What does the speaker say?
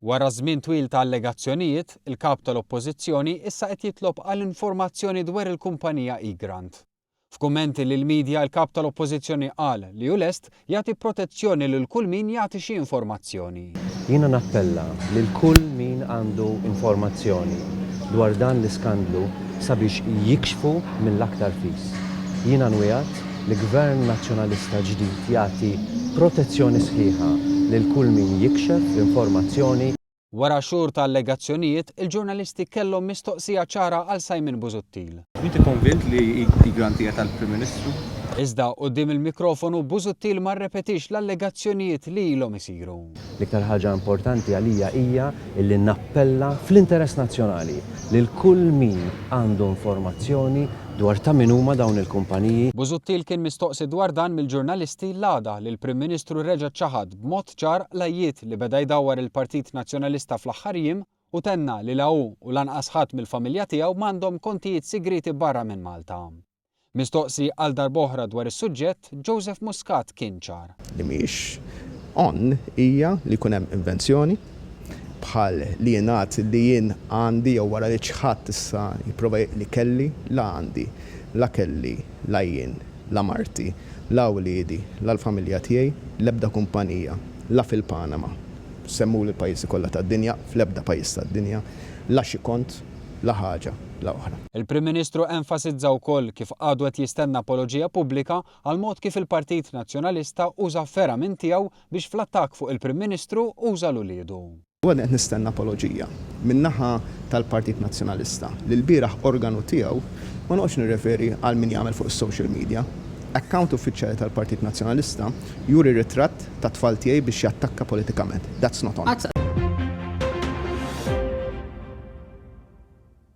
Wara żmien twil ta' allegazzjonijiet, il-kap tal-Oppożizzjoni issa qed jitlob għal informazzjoni dwar il-kumpanija eGrant. F'kummenti lill-midja il-kap tal-Oppożizzjoni qal li hu lest jagħti protezzjoni lil kull min jagħti xi informazzjoni. Jiena nappella lil kull min għandu informazzjoni dwar dan l-iskandlu sabiex jikxfu mill-aktar fis. Jiena nwijat li Gvern Nazzjonalista ġdid jagħti protezzjoni sħiħa lil kull min jikxef informazzjoni. Wara xhur ta' allegazzjonijiet, il-ġurnalisti kellhom mistoqsija ċara għal Simon Busuttil. Inti konvint li eGrant hija tal-Prim Ministru? Iżda quddiem il-mikrofonu Busuttil ma rrepetix l-allegazzjonijiet li ilhom isiru. L-iktar ħaġa importanti għalija hija li nappella fl-interess nazzjonali lil kull min għandu informazzjoni dwar ta' min huma dawn il-kumpaniji. Busuttil kien mistoqsi dwar dan mill-ġurnalisti l-għada li l-Prim Ministru reġa' ċaħad b'mod ċar l-ajjiet li beda jdawwar il-Partit Nazzjonalista fl-aħħar jiem u tenna li hu u lanqas ħadd mill-familja tiegħu m'għandhom kontijiet sigriti barra minn Malta. Mistoqsi għal darb'oħra dwar is-suġġett, Joseph Muscat kien ċar. Li mhix hija li jkun hemm invenzjoni bħal li jingħad li jien għandi jew wara li ċħadd issa jipprova li kelli la għandi, la kelli, la jien, la marti, la wliedi, la l-familja tiegħi, l-ebda kumpanija, la fil-Panama. Semmu l-pajjiżi kollha tad-dinja, fl-ebda pajjiż tad-dinja, la xi kont, la ħaġa, la oħra. Il-Prim Ministru enfasizza wkoll kif għadu qed jistenna apoloġija pubblika għal mod kif il-Partit Nazzjonalista uża ferament tiegħu biex fl-attakk fuq il-Prim Ministru uża l-uliedu. Għadnet nistenna apoloġija min-naħa tal-Partit Nazzjonalista li l-bieraħ organu tiegħu ma noqgħodx nirreferi għal min jagħmel fuq is-social media. Account uffiċjali tal-Partit Nazzjonalista juri ritratt ta' tfal tiegħi biex jattakka politikament. That's not on.